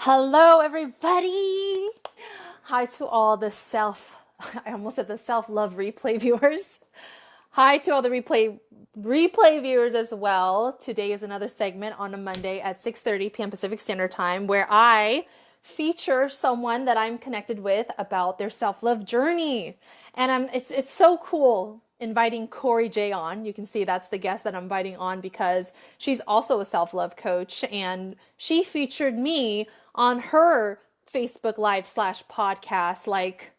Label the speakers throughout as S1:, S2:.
S1: Hello, everybody. Hi to all the I almost said the self-love replay viewers. Hi to all the replay viewers as well. Today is another segment on a Monday at 6:30 p.m. Pacific Standard Time where I feature someone that I'm connected with about their self-love journey. And it's so cool inviting Kori Jay on. You can see that's the guest that I'm inviting on because she's also a self-love coach, and she featured me on her Facebook Live / podcast like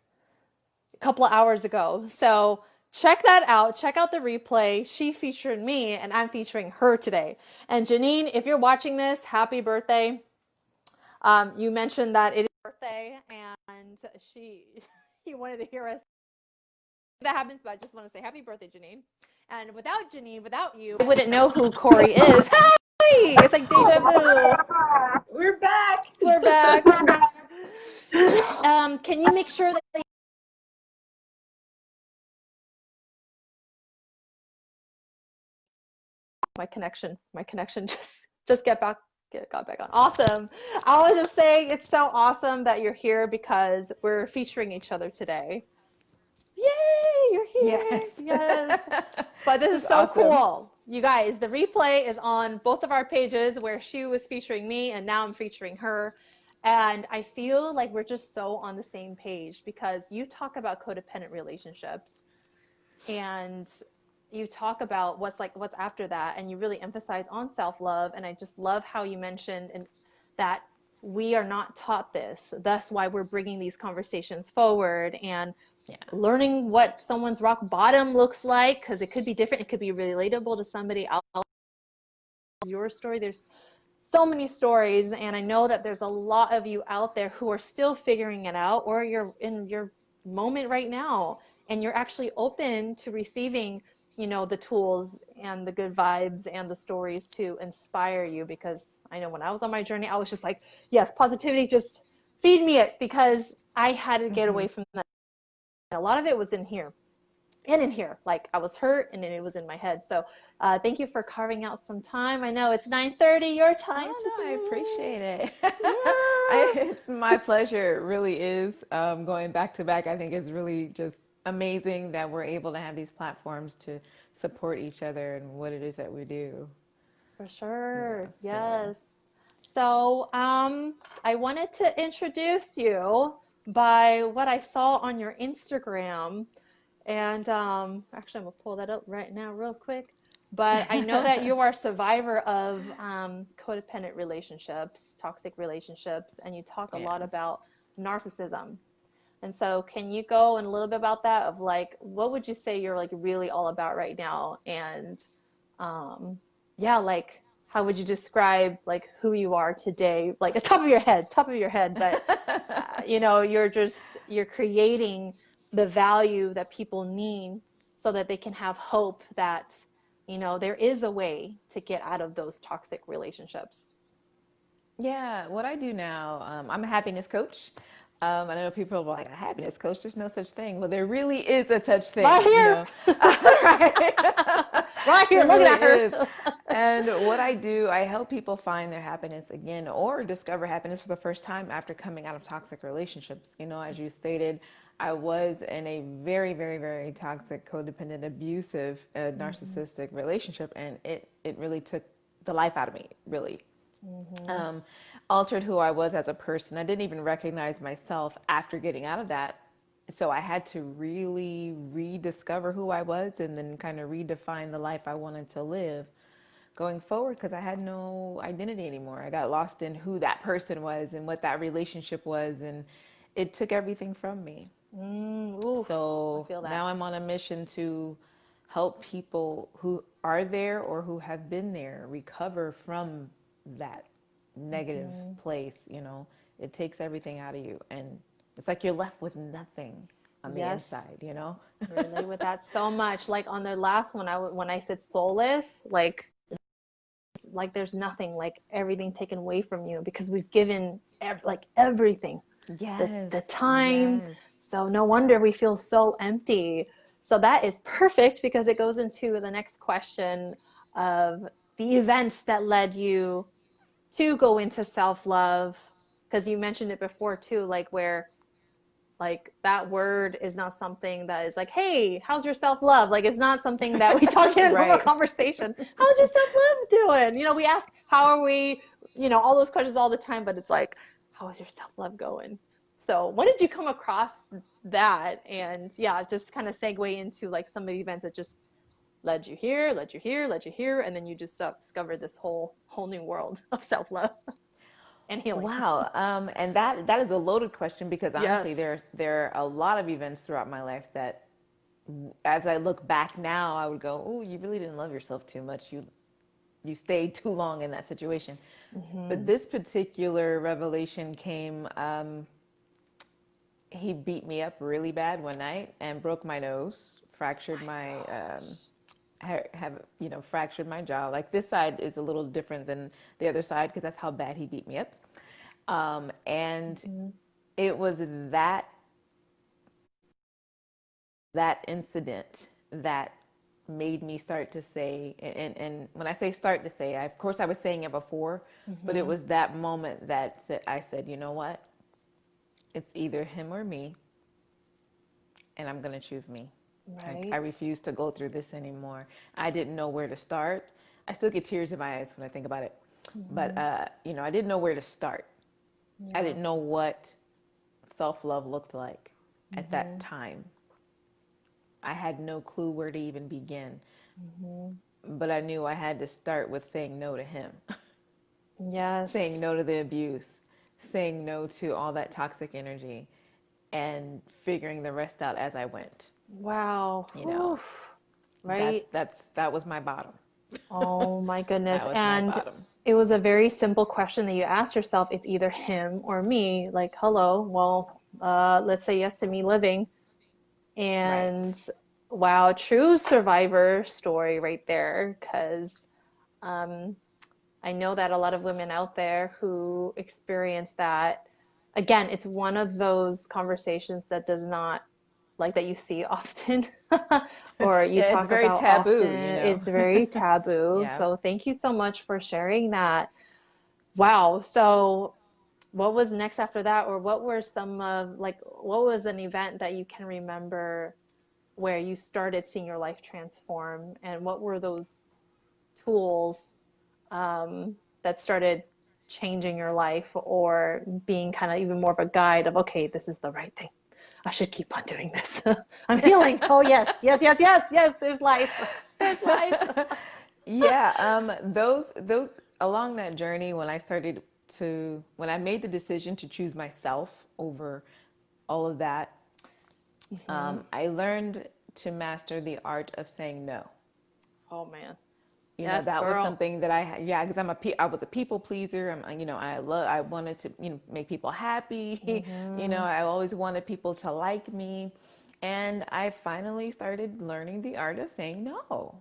S1: a couple of hours ago. So check that out. Check out the replay. She featured me and I'm featuring her today. And Janine, if you're watching this, happy birthday. You mentioned that it is her birthday and you wanted to hear us. That happens, but I just want to say happy birthday, Janine. And without Janine, without you, I wouldn't know who Kori is. Hey, it's like deja vu.
S2: We're back.
S1: We're back. Can you make sure that my connection just got back on. Awesome. I was just saying it's so awesome that you're here because we're featuring each other today. Yay, you're here. Yes. But this is so awesome. Cool. You guys, the replay is on both of our pages where she was featuring me and now I'm featuring her. And I feel like we're just so on the same page because you talk about codependent relationships and you talk about what's after that, and you really emphasize on self-love. And I just love how you mentioned that we are not taught this. That's why we're bringing these conversations forward and learning what someone's rock bottom looks like, because it could be different. It could be relatable to somebody else. Your story, there's so many stories, and I know that there's a lot of you out there who are still figuring it out, or you're in your moment right now and you're actually open to receiving, you know, the tools and the good vibes and the stories to inspire you. Because I know when I was on my journey, I was just like, yes, positivity, just feed me it, because I had to get away from that. And a lot of it was in here. And in here, like I was hurt and then it was in my head. So thank you for carving out some time. I know it's 9:30 your time.
S2: I appreciate it. Yeah. It's my pleasure. It really is. Going back to back, I think is really just amazing that we're able to have these platforms to support each other and what it is that we do.
S1: For sure. Yeah, yes. So I wanted to introduce you by what I saw on your Instagram. And actually, I'm going to pull that up right now real quick. But I know that you are a survivor of codependent relationships, toxic relationships, and you talk a lot about narcissism. And so can you go in a little bit about that, of like, what would you say you're like really all about right now? And like, how would you describe like who you are today? Like the top of your head, but you know, you're creating the value that people need so that they can have hope that, you know, there is a way to get out of those toxic relationships.
S2: Yeah, what I do now, I'm a happiness coach. I know people are like, a happiness coach, there's no such thing. Well, there really is a such thing.
S1: Right here.
S2: You know?
S1: Right here, look at her.
S2: And what I do, I help people find their happiness again, or discover happiness for the first time after coming out of toxic relationships. You know, as you stated, I was in a very, very, very toxic, codependent, abusive, narcissistic relationship, and it really took the life out of me, really. Altered who I was as a person. I didn't even recognize myself after getting out of that. So I had to really rediscover who I was and then kind of redefine the life I wanted to live going forward, because I had no identity anymore. I got lost in who that person was and what that relationship was, and it took everything from me. So now I'm on a mission to help people who are there or who have been there recover from that negative place. You know, it takes everything out of you, and it's like you're left with nothing on the inside, you know.
S1: Relate with that so much. Like on the last one, when I said soulless, like there's nothing, like everything taken away from you because we've given everything. The time. So no wonder we feel so empty. So that is perfect, because it goes into the next question of the events that led you to go into self-love because you mentioned it before too, like where like that word is not something that is like, hey, how's your self-love? Like it's not something that we talk in a normal
S2: Right.
S1: conversation. How's your self-love doing? You know, we ask, how are we, you know, all those questions all the time, but it's like, how is your self-love going? So when did you come across that? And yeah, just kind of segue into like some of the events that just led you here, led you here, led you here, and then you just discovered this whole new world of self-love and healing.
S2: Wow. And that is a loaded question because honestly,
S1: Yes.
S2: there are a lot of events throughout my life that, as I look back now, I would go, "Oh, you really didn't love yourself too much. You stayed too long in that situation." But
S1: Mm-hmm.
S2: this particular revelation came. He beat me up really bad one night and broke my nose, fractured my have fractured my jaw. Like this side is a little different than the other side because that's how bad he beat me up. And
S1: Mm-hmm.
S2: it was that incident that made me start to say, and when I say start to say, of course I was saying it before, but it
S1: Mm-hmm.
S2: was that moment that I said, you know what? It's either him or me, and I'm going to choose me. I
S1: Right.
S2: refuse to go through this anymore. I didn't know where to start. I still get tears in my eyes when I think about it. But,
S1: Mm-hmm.
S2: I didn't know where to start. I
S1: Yeah.
S2: didn't know what self-love looked like at that
S1: Mm-hmm.
S2: time. I had no clue where to even begin.
S1: Mm-hmm.
S2: But I knew I had to start with saying no to him, saying
S1: Yes.
S2: no to the abuse, saying no to all that toxic energy, and figuring the rest out as I went.
S1: Wow.
S2: You know,
S1: Oof. Right.
S2: that was my bottom.
S1: Oh my goodness.
S2: That was my
S1: And
S2: bottom.
S1: it was a very simple question that you asked yourself. It's either him or me. Like, hello, well, let's say yes to me living.
S2: Right.
S1: And wow, true survivor story right there. Because um, I know that a lot of women out there who experience that, again, it's one of those conversations that does not like that you see often or you
S2: Yeah, it's
S1: talk
S2: very
S1: about
S2: taboo,
S1: often.
S2: you know.
S1: It's very taboo.
S2: Yeah.
S1: So thank you so much for sharing that. Wow. So what was next after that? Or what were some of like, what was an event that you can remember where you started seeing your life transform? And what were those tools that started changing your life or being kind of even more of a guide of, okay, this is the right thing. I should keep on doing this. I'm healing. Oh, yes, yes, yes, yes, yes. There's life. There's life.
S2: Yeah, those along that journey when I made the decision to choose myself over all of that,
S1: Mm-hmm.
S2: I learned to master the art of saying no.
S1: Oh, man. Yes,
S2: That was
S1: girl.
S2: something that yeah, because I was a people pleaser. I wanted to, make people happy.
S1: Mm-hmm.
S2: I always wanted people to like me. And I finally started learning the art of saying no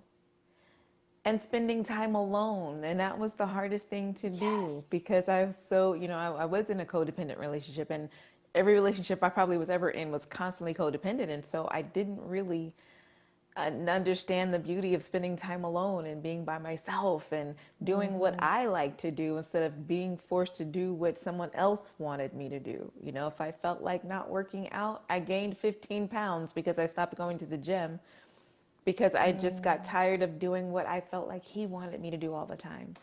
S2: and spending time alone. And that was the hardest thing to do
S1: Yes.
S2: because I was so, I was in a codependent relationship, and every relationship I probably was ever in was constantly codependent. And so I didn't really understand the beauty of spending time alone and being by myself and doing what
S1: Mm-hmm.
S2: I like to do instead of being forced to do what someone else wanted me to do. If I felt like not working out, I gained 15 pounds because I stopped going to the gym because I just got
S1: Mm.
S2: tired of doing what I felt like he wanted me to do all the time.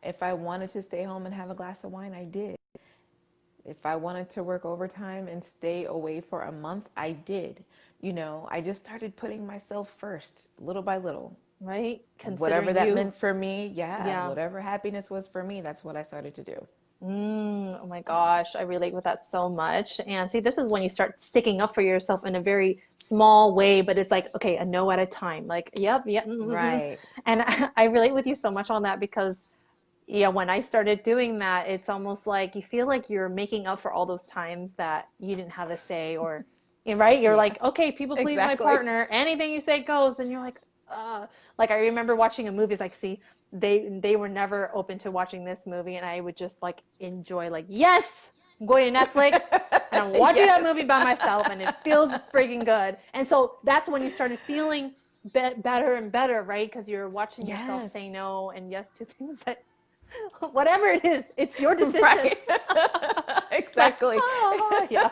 S2: If I wanted to stay home and have a glass of wine, I did. If I wanted to work overtime and stay away for a month, I did. I just started putting myself first, little by little.
S1: Right?
S2: Whatever
S1: Considering
S2: that
S1: you.
S2: meant for me, yeah,
S1: Yeah.
S2: whatever happiness was for me, that's what I started to do.
S1: Oh my gosh, I relate with that so much. And see, this is when you start sticking up for yourself in a very small way, but it's like, okay, a no at a time. Like, yep, yep.
S2: Right.
S1: And I relate with you so much on that because, yeah, when I started doing that, it's almost like you feel like you're making up for all those times that you didn't have a say or, right? You're
S2: Yeah,
S1: like, okay, people please my
S2: exactly.
S1: partner. Anything you say goes. And you're like I remember watching a movie. It's like, see, they were never open to watching this movie, and I would just like enjoy, like, yes, I'm going to Netflix and I'm watching that
S2: Yes.
S1: movie by myself, and it feels freaking good. And so that's when you started feeling better and better, right? Because you're watching yourself
S2: Yes.
S1: say no and yes to things that whatever it is, it's your decision.
S2: Right. Exactly.
S1: Oh, yeah.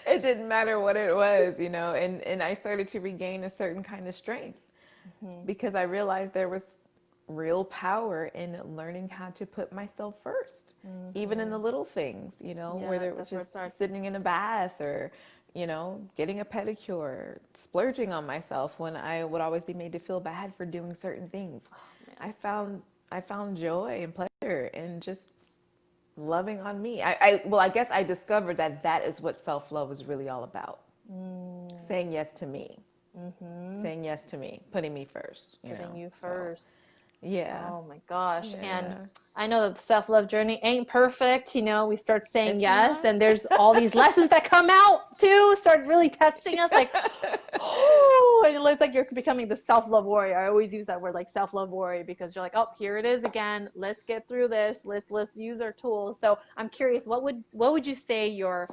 S2: It didn't matter what it was, and I started to regain a certain kind of strength
S1: Hmm.
S2: because I realized there was real power in learning how to put myself first, even in the
S1: Hmm.
S2: little things,
S1: Yeah,
S2: whether it was
S1: that's where it
S2: just
S1: starts.
S2: sitting in a bath or, getting a pedicure, splurging on myself when I would always be made to feel bad for doing certain things.
S1: Oh, man.
S2: I found I found joy and pleasure in just loving on me. Well, I guess I discovered that that is what self-love is really all about.
S1: Mm.
S2: Saying yes to me,
S1: Hmm.
S2: saying yes to me, putting me first,
S1: Putting you
S2: So,
S1: first.
S2: yeah.
S1: Oh my gosh. And
S2: Yeah.
S1: I know that the self-love journey ain't perfect. We start saying
S2: It's
S1: yes,
S2: not.
S1: and there's all these lessons that come out too, start really testing us like, oh, and it's like you're becoming the self-love warrior. I always use that word like self-love warrior because you're like, oh, here it is again. Let's get through this. Let's use our tools. So I'm curious, what would you say your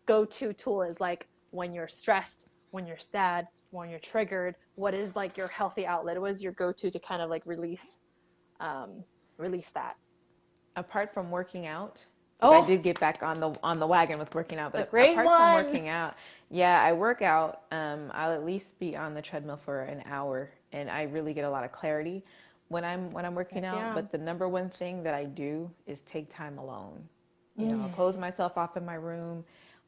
S1: go-to tool is, like when you're stressed, when you're sad, when you're triggered? What is like your healthy outlet? What is your go-to to kind of like um, release that?
S2: Apart from working out, because I
S1: Oh,
S2: did get back on the wagon with working out,
S1: it's a
S2: but
S1: great
S2: apart from
S1: one.
S2: working out, yeah, I work out. I'll at least be on the treadmill for an hour, and I really get a lot of clarity when I'm working
S1: Heck
S2: out.
S1: yeah.
S2: But the number one thing that I do is take time alone. I'll
S1: Mm.
S2: close myself off in my room.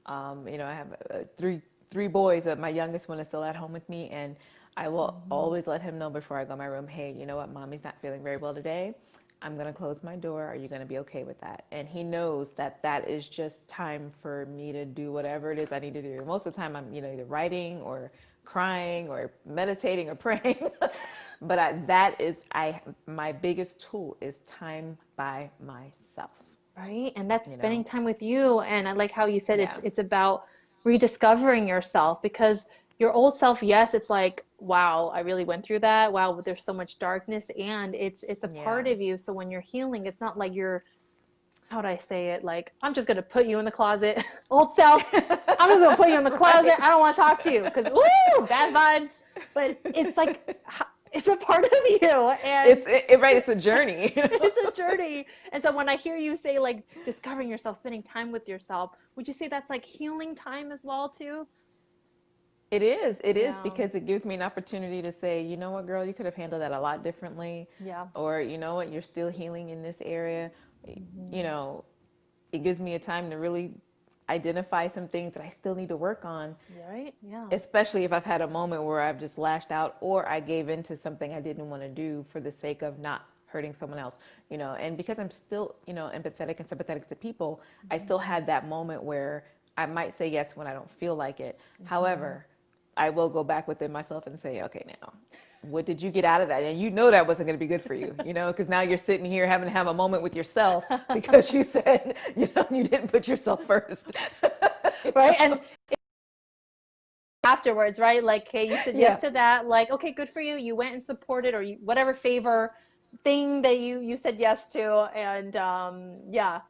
S2: I have three boys. My youngest one is still at home with me, and I will
S1: Mhm.
S2: always let him know before I go in my room, hey, you know what, mommy's not feeling very well today. I'm going to close my door. Are you going to be okay with that? And he knows that that is just time for me to do whatever it is I need to do. Most of the time, I'm, either writing or crying or meditating or praying. But my biggest tool is time by myself.
S1: Right? And that's
S2: You
S1: spending
S2: know,
S1: time with you. And I like how you said it's
S2: yeah,
S1: it's about rediscovering yourself, because your old self, yes, it's like, wow, I really went through that. Wow, there's so much darkness, and it's a
S2: yeah,
S1: part of you. So when you're healing, it's not like you're, how do I say it? Like, I'm just gonna put you in the closet. Old self, I'm just gonna put you in the closet.
S2: right.
S1: I don't want to talk to you because woo, bad vibes. But it's like it's a part of you, and
S2: Right. It's a journey.
S1: it's a journey. And so when I hear you say like discovering yourself, spending time with yourself, would you say that's like healing time as well too?
S2: It is. It is
S1: Yeah.
S2: because it gives me an opportunity to say, you know what, girl, you could have handled that a lot differently.
S1: Yeah.
S2: Or, you know what, you're still healing in this area. You
S1: Hmm.
S2: know, it gives me a time to really identify some things that I still need to work on,
S1: Right? Yeah.
S2: especially if I've had a moment where I've just lashed out or I gave in to something I didn't want to do for the sake of not hurting someone else, and because I'm still, empathetic and sympathetic to people, I still
S1: Hmm.
S2: had that moment where I might say yes when I don't feel like it.
S1: Hmm.
S2: However, I will go back within myself and say, okay, now, what did you get out of that? And that wasn't going to be good for you, because now you're sitting here having to have a moment with yourself because you said, you didn't put yourself first.
S1: Right? And afterwards, right? Like, hey, you said yes
S2: Yeah.
S1: to that. Like, okay, good for you. You went and supported, or whatever favor thing that you said yes to, and yeah,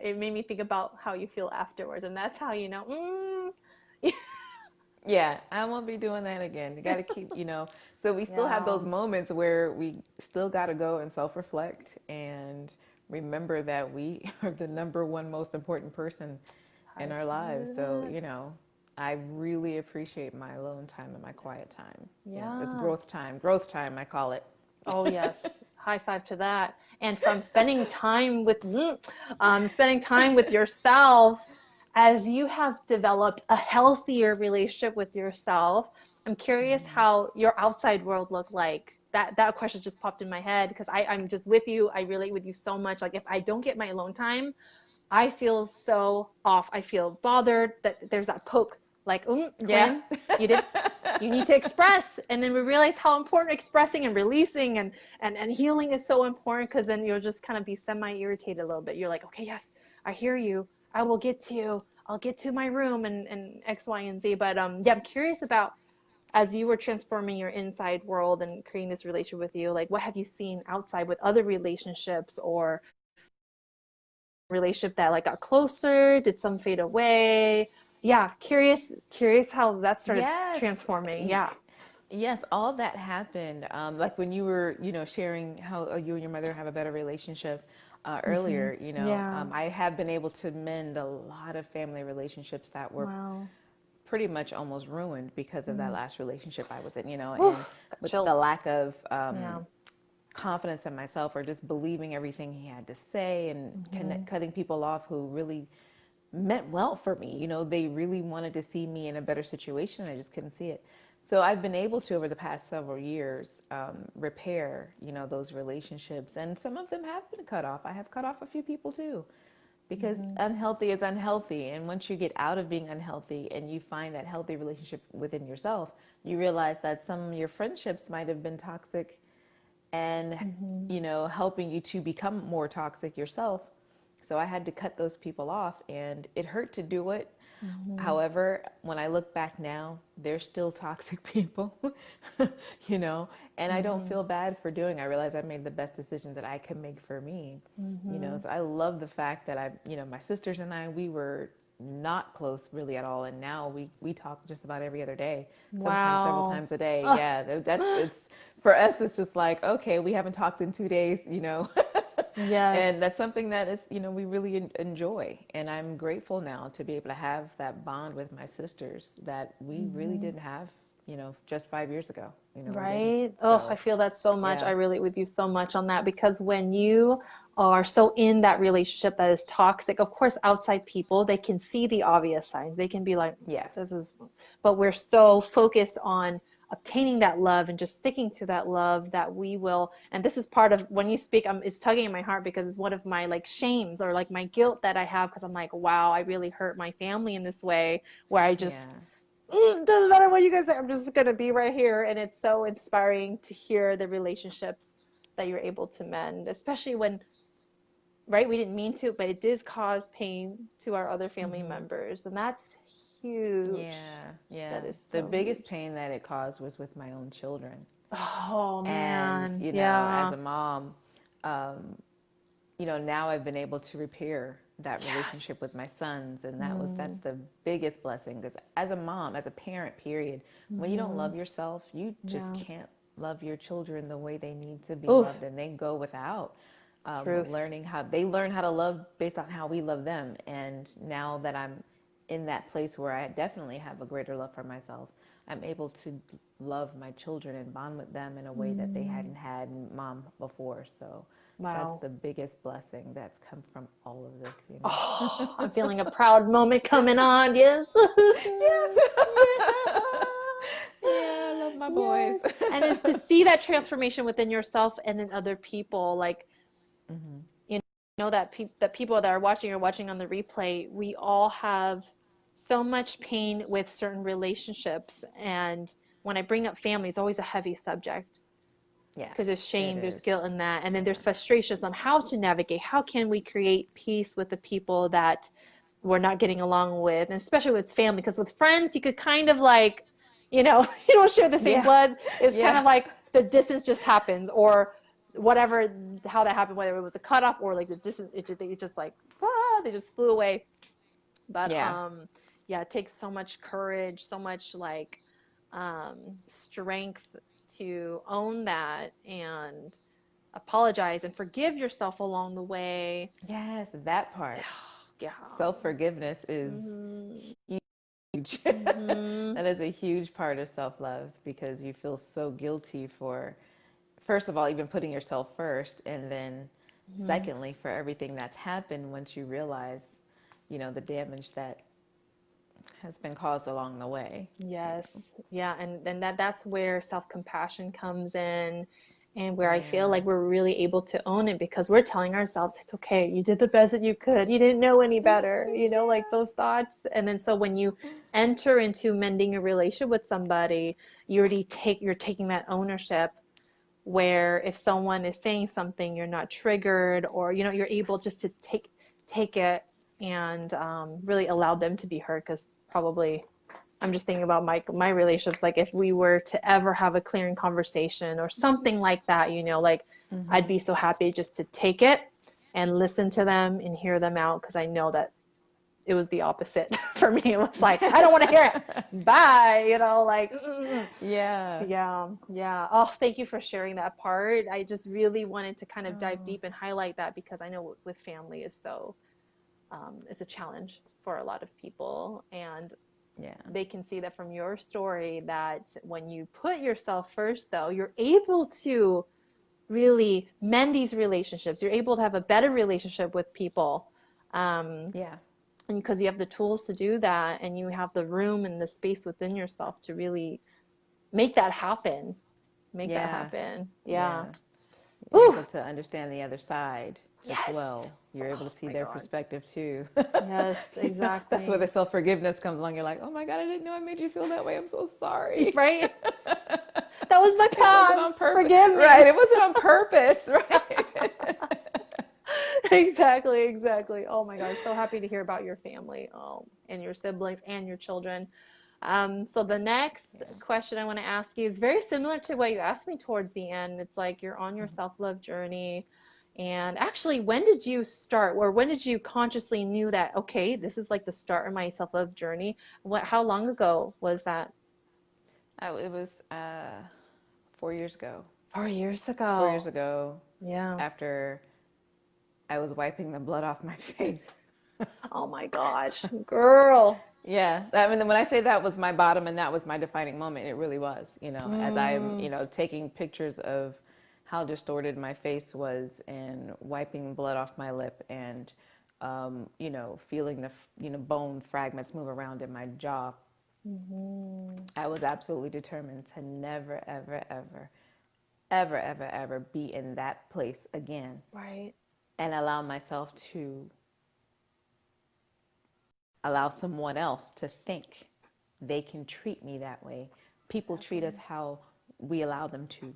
S1: it made me think about how you feel afterwards, and that's how you know.
S2: Yeah, I won't be doing that again. You got to keep, so we still have
S1: Yeah,
S2: those moments where we still got to go and self reflect and remember that we are the number one most important person in
S1: I
S2: our lives.
S1: feel
S2: So,
S1: that.
S2: I really appreciate my alone time and my quiet time. It's
S1: Yeah.
S2: growth time, I call it.
S1: Oh yes. High five to that. And from spending time with yourself, as you have developed a healthier relationship with yourself, I'm curious how your outside world looked like. That question just popped in my head because I'm just with you. I relate with you so much. Like if I don't get my alone time, I feel so off. I feel bothered that there's that poke, like,
S2: Yeah.
S1: Quinn, you didn't, you need to express. And then we realize how important expressing and releasing and healing is so important, because then you'll just kind of be semi-irritated a little bit. You're like, okay, yes, I hear you. I will get to you. I'll get to my room and X, Y, and Z. But yeah, I'm curious about, as you were transforming your inside world and creating this relationship with you, like what have you seen outside with other relationships, or relationship that like got closer? Did some fade away? Yeah, curious how that started
S2: Yes.
S1: transforming. Yeah.
S2: Yes, all that happened. Like when you were, sharing how you and your mother have a better relationship. earlier, you know,
S1: Yeah.
S2: I have been able to mend a lot of family relationships that were
S1: Wow.
S2: pretty much almost ruined because of that last relationship I was in, you know, and
S1: Oof, got
S2: with
S1: chills.
S2: the lack of
S1: Yeah.
S2: confidence in myself or just believing everything he had to say and cutting people off who really meant well for me. You know, they really wanted to see me in a better situation. I just couldn't see it. So I've been able to, over the past several years, repair, you know, those relationships. And some of them have been cut off. I have cut off a few people too, because unhealthy is unhealthy. And once you get out of being unhealthy and you find that healthy relationship within yourself, you realize that some of your friendships might have been toxic and, you know, helping you to become more toxic yourself. So I had to cut those people off, and it hurt to do it. However, when I look back now, they're still toxic people, you know, and I don't feel bad for doing. I realize I made the best decision that I could make for me, you know. So I love the fact that you know, my sisters and I, we were not close really at all, and now we talk just about every other day, sometimes several
S1: Wow.
S2: times a day. Yeah, that's it's for us. It's just like, okay, we haven't talked in 2 days, you know. And
S1: Yes.
S2: that's something that is, you know, we really enjoy. And I'm grateful now to be able to have that bond with my sisters that we really didn't have, you know, just 5 years ago. You know, we didn't.
S1: Right. Oh, I
S2: So,
S1: feel that so much. I
S2: yeah,
S1: relate with you so much on that because when you are so in that relationship that is toxic, of course, outside people, they can see the obvious signs. They can be like,
S2: yeah,
S1: this is, but we're so focused on obtaining that love and just sticking to that love that we will. And this is part of when you speak, it's tugging at my heart because it's one of my like shames or like my guilt that I have because I'm like, wow, I really hurt my family in this way where I just
S2: yeah,
S1: doesn't matter what you guys say. I'm just gonna be right here, and it's so inspiring to hear the relationships that you're able to mend, especially when, right, we didn't mean to, but it does cause pain to our other family members, and that's huge.
S2: yeah, yeah.
S1: That is
S2: The
S1: so
S2: biggest
S1: huge.
S2: pain that it caused was with my own children.
S1: Oh
S2: And,
S1: man,
S2: you know, as
S1: yeah,
S2: a mom, um, you know, now I've been able to repair that relationship
S1: yes,
S2: with my sons, and that's the biggest blessing. Because as a mom, as a parent, period, when you don't love yourself, you just
S1: yeah.
S2: can't love your children the way they need to be
S1: Oof,
S2: loved, and they go without
S1: truth.
S2: learning how they learn how to love based on how we love them. And now that I'm in that place where I definitely have a greater love for myself, I'm able to love my children and bond with them in a way that they hadn't had mom before. So that's
S1: Wow.
S2: the biggest blessing that's come from all of this, you know.
S1: Oh, I'm feeling a proud moment coming on. Yes.
S2: Yeah. Yeah, I love my boys.
S1: Yes. And it's to see that transformation within yourself and in other people. Like,
S2: Hmm.
S1: you know, that people that are watching on the replay, we all have so much pain with certain relationships. And when I bring up family, it's always a heavy subject
S2: Yes,
S1: because there's
S2: it
S1: shame, there's
S2: is.
S1: guilt in that. And then
S2: Yeah.
S1: there's frustrations on how to navigate. How can we create peace with the people that we're not getting along with, and especially with family, because with friends, you could kind of like, you know, you don't share the same
S2: Yeah.
S1: blood. It's kind
S2: Yeah.
S1: of like the distance just happens, or whatever, how that happened, whether it was a cutoff or like the distance, it just like, they just flew away. But
S2: Yeah.
S1: yeah, it takes so much courage, so much like strength to own that and apologize and forgive yourself along the way.
S2: Yes, that part.
S1: Yeah.
S2: Self-forgiveness is
S1: Mm-hmm.
S2: huge.
S1: Mm-hmm.
S2: That is a huge part of self-love because you feel so guilty for, first of all, even putting yourself first, and then
S1: Mm-hmm.
S2: secondly, for everything that's happened once you realize, you know, the damage that has been caused along the way, you know.
S1: Yes. Yeah. And then that's where self-compassion comes in, and where I feel
S2: Yeah.
S1: like we're really able to own it because we're telling ourselves it's okay. You did the best that you could. You didn't know any better, you know, like those thoughts. And then so when you enter into mending a relationship with somebody, you're taking that ownership, where if someone is saying something, you're not triggered, or you know, you're able just to take it and really allow them to be heard. Because probably I'm just thinking about my relationships. Like if we were to ever have a clearing conversation or something like that, you know, like I'd
S2: Mm-hmm.
S1: be so happy just to take it and listen to them and hear them out because I know that it was the opposite for me. It was like, I don't want to hear it. Bye. You know, like, mm-mm-mm.
S2: Yeah.
S1: Yeah, yeah. Oh, thank you for sharing that part. I just really wanted to kind of dive
S2: Oh,
S1: deep and highlight that because I know with family is so, it's a challenge for a lot of people. And
S2: yeah.
S1: they can see that from your story that when you put yourself first, though, you're able to really mend these relationships. You're able to have a better relationship with people.
S2: Yeah.
S1: And because you have the tools to do that and you have the room and the space within yourself to really make that happen. Make that
S2: Yeah.
S1: happen. Yeah.
S2: Yeah. You're
S1: Whew.
S2: able to understand the other side as
S1: Yes.
S2: well. You're able
S1: Oh
S2: to see
S1: my
S2: their
S1: God.
S2: perspective too.
S1: Yes,
S2: You know, that's where the
S1: exactly.
S2: self-forgiveness comes along. You're like, oh my God, I didn't know I made you feel that way. I'm so sorry.
S1: Right? That was my
S2: It wasn't on
S1: past.
S2: purpose.
S1: Forgive
S2: Right.
S1: me.
S2: It wasn't on purpose. Right.
S1: Exactly, exactly. Oh my gosh, so happy to hear about your family, and your siblings and your children. So the next
S2: Yeah.
S1: question I want to ask you is very similar to what you asked me towards the end. It's like you're on your
S2: Mhm.
S1: self-love journey. And actually, when did you start, or when did you consciously knew that, okay, this is like the start of my self-love journey? How long ago was that?
S2: It was 4 years ago.
S1: 4 years
S2: 4 years
S1: ago.
S2: ago,
S1: Yeah.
S2: after I was wiping the blood off my face.
S1: Oh my gosh, girl.
S2: Yeah, I mean, when I say that was my bottom and that was my defining moment, it really was, as I'm,
S1: Mm,
S2: taking pictures of how distorted my face was and wiping blood off my lip and, feeling the, bone fragments move around in my jaw.
S1: hmm.
S2: I was absolutely determined to never, ever, ever, ever, ever, ever be in that place again
S1: Right.
S2: and allow myself to allow someone else to think they can treat me that way. People treat us
S1: Exactly.
S2: how we allow them to.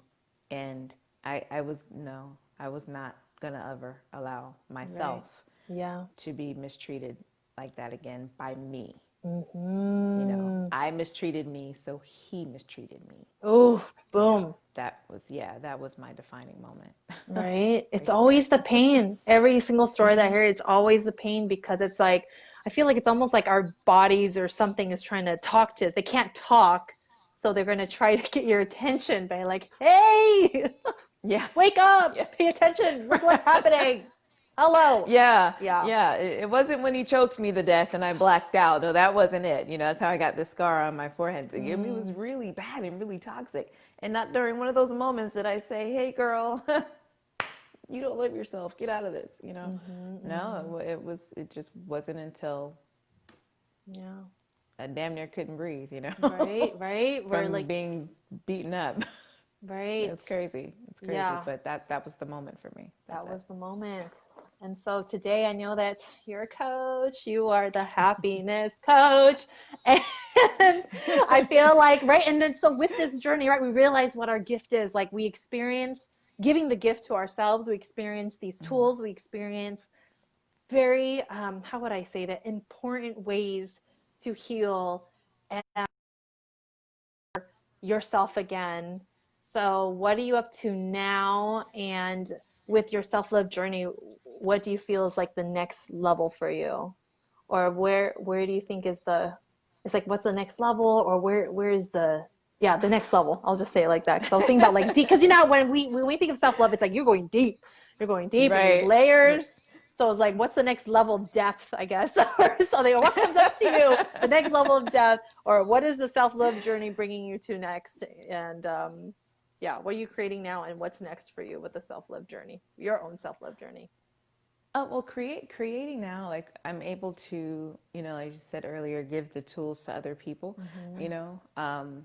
S2: And I was, no, I was not going to ever allow
S1: Right.
S2: myself
S1: Yeah.
S2: to be mistreated like that again by me.
S1: Hmm.
S2: I mistreated me, so he mistreated me.
S1: Oh, boom.
S2: That was my defining moment.
S1: Right. It's
S2: Right there.
S1: always the pain. Every single story that I hear, it's always the pain because it's like, I feel like it's almost like our bodies or something is trying to talk to us. They can't talk, so they're going to try to get your attention by like, hey,
S2: Yeah.
S1: wake up,
S2: Yeah.
S1: pay attention, look what's happening. Hello.
S2: Yeah,
S1: Yeah.
S2: yeah. It wasn't when he choked me to death and I blacked out. No, that wasn't it. That's how I got this scar on my forehead. I mean, it was
S1: Mm,
S2: really bad and really toxic. And not during one of those moments that I say, hey, girl, you don't love yourself. Get out of this.
S1: mm-hmm, mm-hmm.
S2: No, it just wasn't until
S1: Yeah.
S2: I damn near couldn't breathe,
S1: Right, right. We're
S2: from
S1: like,
S2: being beaten up.
S1: right.
S2: It's crazy. It's crazy.
S1: Yeah.
S2: But that was the moment for me. That's
S1: That
S2: it.
S1: was the moment. And so today I know that you're a coach, you are the happiness coach. And I feel like, right. And then so with this journey, right, we realize what our gift is. Like we experience giving the gift to ourselves, we experience these
S2: Mhm.
S1: tools, we experience very, how would I say that, important ways to heal and yourself again. So, what are you up to now? And with your self love journey, what do you feel is like the next level for you? Or where do you think is it's like what's the next level? Or where is the next level? I'll just say it like that because I was thinking about like deep because when we think of self love, it's like you're going deep, and there's
S2: Right.
S1: layers. So it's like, what's the next level of depth, I guess, or something? What comes up to you, the next level of depth, or what is the self-love journey bringing you to next? And yeah, what are you creating now, and what's next for you with the self-love journey, your own self-love journey?
S2: Well, creating now, like I'm able to, like you said earlier, give the tools to other people,
S1: Mm-hmm.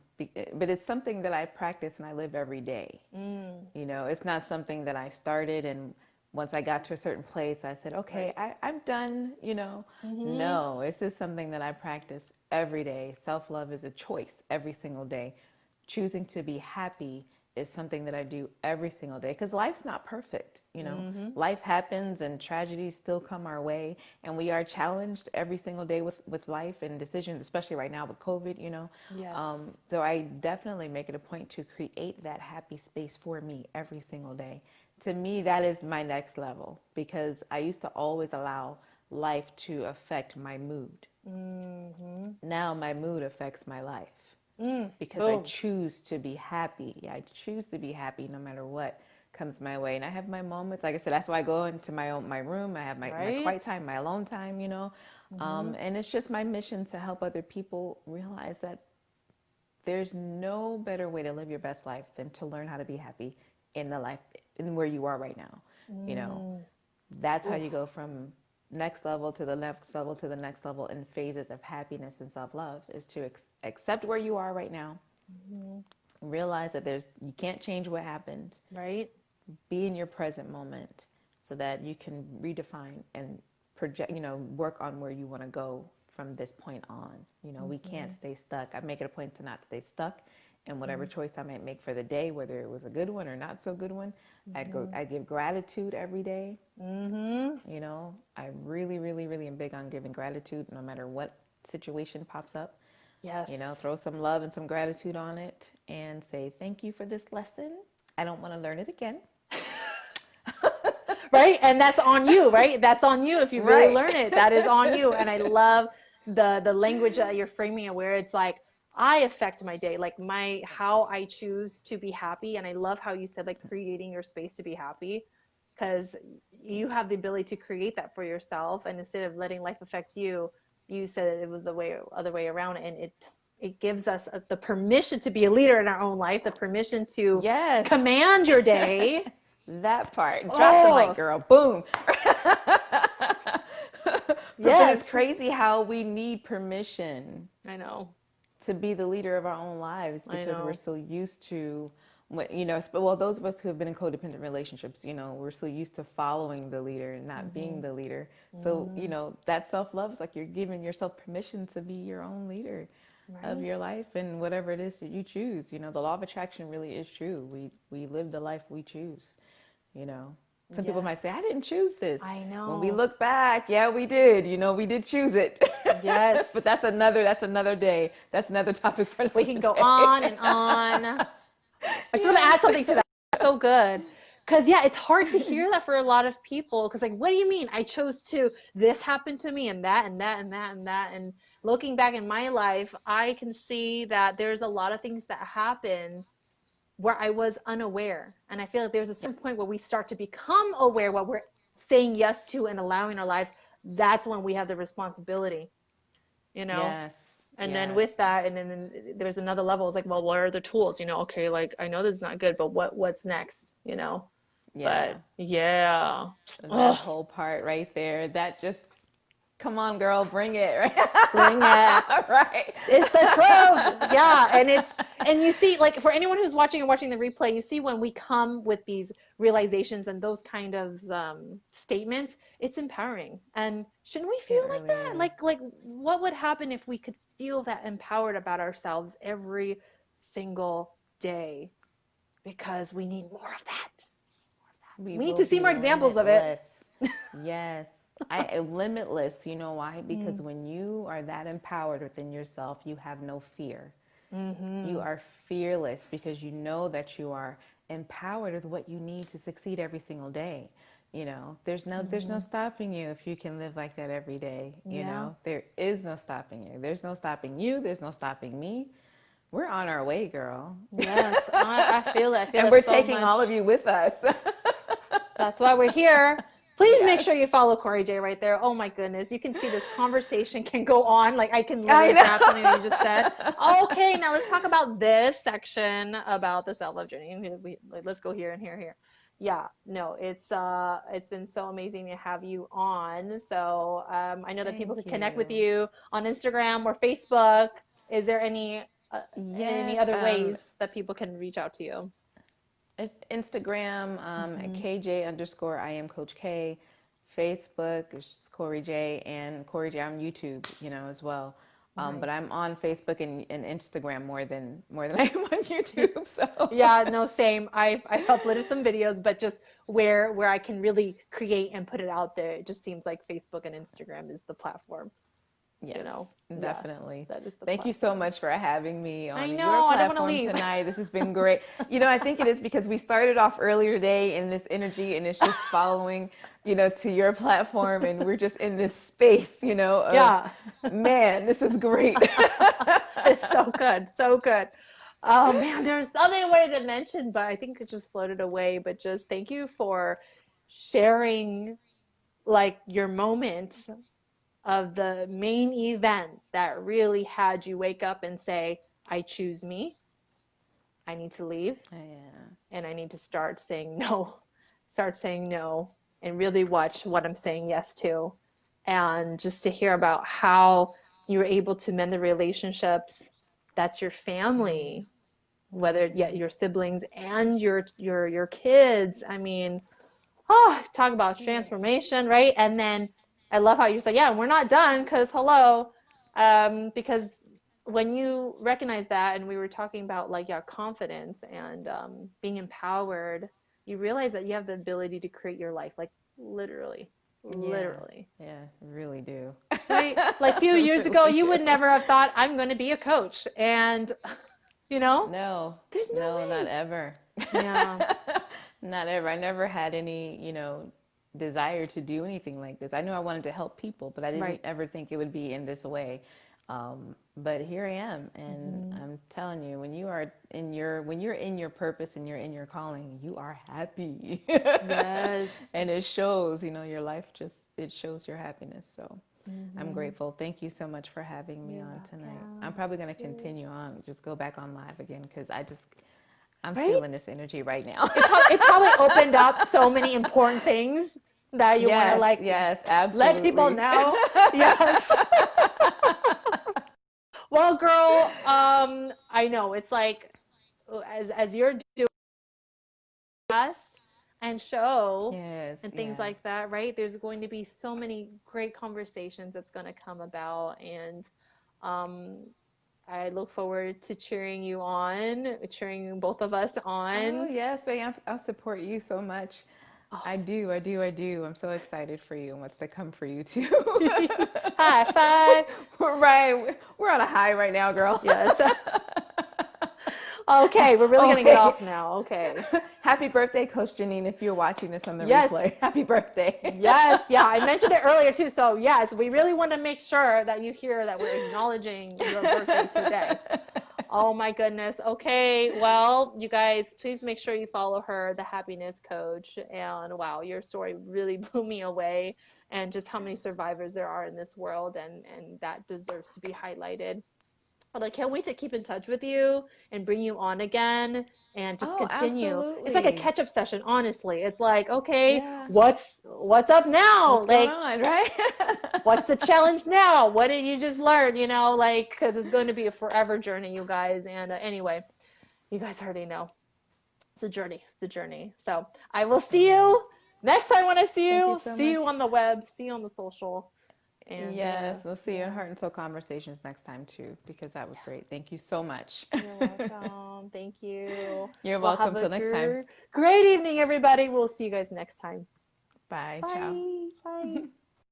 S2: but it's something that I practice and I live every day.
S1: Mm,
S2: It's not something that I started and once I got to a certain place, I said, okay,
S1: right.
S2: I'm done.
S1: Mm-hmm.
S2: No, this is something that I practice every day. Self-love is a choice every single day. Choosing to be happy is something that I do every single day because life's not perfect.
S1: Mm-hmm.
S2: Life happens and tragedies still come our way and we are challenged every single day with life and decisions, especially right now with COVID.
S1: Yes.
S2: So I definitely make it a point to create that happy space for me every single day. To me, that is my next level because I used to always allow life to affect my mood.
S1: Mm-hmm.
S2: Now my mood affects my life because I
S1: Boom.
S2: choose to be happy. Yeah, I choose to be happy no matter what comes my way. And I have my moments. Like I said, that's why I go into my room. I have my quiet
S1: Right?
S2: time, my alone time, you know.
S1: Mm-hmm.
S2: And it's just my mission to help other people realize that there's no better way to live your best life than to learn how to be happy in the life in where you are right now. You know,
S1: Mm.
S2: that's how
S1: Oof.
S2: you go from next level to the next level to the next level in phases of happiness and self-love is to accept where you are right now,
S1: Mm-hmm.
S2: realize that you can't change what happened,
S1: Right?
S2: be in your present moment so that you can redefine and project, work on where you want to go from this point on. We
S1: Mm-hmm.
S2: can't stay stuck. I make it a point to not stay stuck in whatever
S1: Mm-hmm.
S2: choice I might make for the day, whether it was a good one or not so good one.
S1: Mm-hmm.
S2: I give gratitude every day.
S1: Mm-hmm.
S2: I really, really, really am big on giving gratitude no matter what situation pops up.
S1: Yes.
S2: Throw some love and some gratitude on it and say, thank you for this lesson. I don't want to learn it again.
S1: Right? And that's on you, right? That's on you if you really
S2: Right.
S1: learn it. That is on you. And I love the language that you're framing it where it's like I affect my day, like my how I choose to be happy. And I love how you said like creating your space to be happy because you have the ability to create that for yourself. And instead of letting life affect you, you said it was the other way around. And it gives us the permission to be a leader in our own life, the permission to
S2: Yes.
S1: command your day.
S2: That part. Drop the mic,
S1: Oh,
S2: girl. Boom. But it's
S1: yes.
S2: crazy how we need permission
S1: I know.
S2: to be the leader of our own lives
S1: I
S2: because we're
S1: know.
S2: so used to well, those of us who have been in codependent relationships, we're so used to following the leader and not being
S1: Mm-hmm.
S2: the leader. So,
S1: Mm-hmm.
S2: that self-love is like you're giving yourself permission to be your own leader of
S1: Right.
S2: your life and whatever it is that you choose. The law of attraction really is true. We live the life we choose, you know. Some people
S1: Yes.
S2: might say, I didn't choose this.
S1: I
S2: When we
S1: know.
S2: look back, yeah, we did. We did choose it. But
S1: Yes.
S2: that's another day. That's another topic for
S1: We
S2: another
S1: can go
S2: day.
S1: on and on. I just want to
S2: Yes.
S1: add something to that. So good. Because, yeah, it's hard to hear that for a lot of people. Because, like, what do you mean? I chose to, this happened to me, and that, and that, and that, and that. And looking back in my life, I can see that there's a lot of things that happen where I was unaware. And I feel like there's a certain point where we start to become aware what we're saying yes to and allowing our lives. That's when we have the responsibility, you know?
S2: Yes.
S1: And then
S2: Yes.
S1: with that, and then there's another level. It's like, well, what are the tools? Okay, like I know this is not good, but what's next?
S2: Yeah.
S1: But yeah,
S2: That
S1: oh,
S2: whole part right there, that just, come on, girl, bring it.
S1: bring it.
S2: Right? Right.
S1: It's the truth. Yeah. And you see, like for anyone who's watching and watching the replay, you see when we come with these realizations and those kind of statements, it's empowering. And shouldn't we feel
S2: It
S1: like
S2: really
S1: that?
S2: is.
S1: Like what would happen if we could feel that empowered about ourselves every single day? Because we need more of that.
S2: We
S1: We need
S2: will
S1: to see
S2: be
S1: more examples of it.
S2: limitless. Yes. Limitless. You know why? Because
S1: Mm.
S2: when you are that empowered within yourself, you have no fear. You
S1: Mm-hmm.
S2: are fearless because you know that you are empowered with what you need to succeed every single day. There's no
S1: Mm-hmm.
S2: stopping you if you can live like that every day.
S1: Yeah.
S2: There is no stopping you. There's no stopping you. There's no stopping me. We're on our way, girl.
S1: Yes. I feel it. I feel
S2: And
S1: it
S2: we're
S1: so
S2: taking all of
S1: much.
S2: you with us.
S1: That's why we're here. Please make
S2: Yes.
S1: sure you follow Kori Jay right there. Oh my goodness. You can see this conversation can go on. Like I can
S2: I
S1: literally grab something that you just said.
S2: know.
S1: Okay, now let's talk about this section about the self-love journey. Let's go here and here, here. Yeah, no, it's been so amazing to have you on. So I know that people
S2: Thank
S1: can connect with
S2: you.
S1: you on Instagram or Facebook. Is there any
S2: Yes.
S1: other ways that people can reach out to you?
S2: It's Instagram,
S1: Mm-hmm.
S2: KJ underscore I am Coach K. Facebook is Kori Jay, and Kori Jay on YouTube, as well. But
S1: Nice.
S2: I'm on Facebook and Instagram more than I am on YouTube. So
S1: Yeah, no, same. I've uploaded some videos, but just where I can really create and put it out there, it just seems like Facebook and Instagram is the platform. you
S2: Yes,
S1: know. Yeah,
S2: definitely.
S1: that is the
S2: Thank you so
S1: platform.
S2: much for having me
S1: I
S2: on your
S1: know, I don't want to
S2: platform
S1: leave.
S2: tonight. This has been great. I think it is because we started off earlier today in this energy and it's just following, to your platform, and we're just in this space, of,
S1: Yeah.
S2: man, this is great.
S1: It's so good, so good. Oh man, there's something I wanted to mention, but I think it just floated away. But just thank you for sharing like your moments of the main event that really had you wake up and say, I choose me, I need to leave,
S2: Yeah.
S1: and I need to start saying no, and really watch what I'm saying yes to. And just to hear about how you were able to mend the relationships that's your family, whether your siblings and your kids. I mean, oh, talk about transformation, right? And then I love how you said, yeah, we're not done because hello, because when you recognize that, and we were talking about like, yeah, confidence and being empowered, you realize that you have the ability to create your life, like literally,
S2: Yeah.
S1: literally.
S2: Yeah, really do.
S1: Right? Like a few years ago,
S2: Really
S1: you
S2: do.
S1: would never have thought I'm going to be a coach. And, you know,
S2: No,
S1: there's no
S2: no, not
S1: way.
S2: ever.
S1: Yeah.
S2: Not ever. I never had any, desire to do anything like this. I knew I wanted to help people, but I didn't
S1: Right.
S2: ever think it would be in this way. But here I am, and
S1: Mm-hmm.
S2: I'm telling you, when you're in your purpose and you're in your calling, you are happy,
S1: Yes.
S2: and it shows. Your life it shows your happiness. So. I'm
S1: Mm-hmm.
S2: grateful. Thank you so much for having me
S1: You're
S2: on tonight. I'm
S1: welcome.
S2: probably going to
S1: Yes.
S2: continue on, just go back on live again because I'm
S1: Right?
S2: feeling this energy right now.
S1: It probably opened up so many important things that you want to
S2: Yes,
S1: like
S2: yes,
S1: let people
S2: absolutely.
S1: know. Yes. Well, girl, I know it's like as you're doing us and show
S2: Yes,
S1: and things
S2: yeah.
S1: like that, right? There's going to be so many great conversations that's going to come about, and um, I look forward to cheering you on, cheering both of us
S2: Oh,
S1: on.
S2: yes, I'll support you so much.
S1: Oh.
S2: I do, I do, I do. I'm so excited for you and what's to come for you too.
S1: High five.
S2: We're right. We're on a high right now, girl.
S1: Yes. Okay, we're really gonna get
S2: Okay.
S1: off now. Okay.
S2: Happy birthday, Coach Janine, if you're watching this on the
S1: Yes.
S2: replay. Happy birthday.
S1: Yes. Yeah, I mentioned it earlier too. So yes, we really want to make sure that you hear that we're acknowledging your birthday today. Oh my goodness. Okay. Well, you guys, please make sure you follow her, the happiness coach. And wow, your story really blew me away. And just how many survivors there are in this world, and that deserves to be highlighted. But I can't wait to keep in touch with you and bring you on again and just
S2: Oh,
S1: continue. It's like a
S2: absolutely.
S1: catch-up session, honestly. It's like, okay,
S2: Yeah.
S1: what's up now?
S2: What's going
S1: Like,
S2: on, right?
S1: what's the challenge now? What did you just learn? Like, because it's going to be a forever journey, you guys. And anyway, you guys already know it's a journey. It's a journey. So I will see
S2: Yes.
S1: you next time when I see
S2: Thank you
S1: you.
S2: so
S1: See
S2: much.
S1: you on the web. See you on the social. And
S2: Yes, we'll see you in
S1: yeah.
S2: Heart and Soul Conversations next time too, because that was great. Thank you so much.
S1: You're welcome. Thank you.
S2: You're
S1: Well, have
S2: welcome.
S1: a
S2: Till next time.
S1: great evening, everybody. We'll see you guys next time.
S2: Bye. Ciao.
S1: Bye. Bye.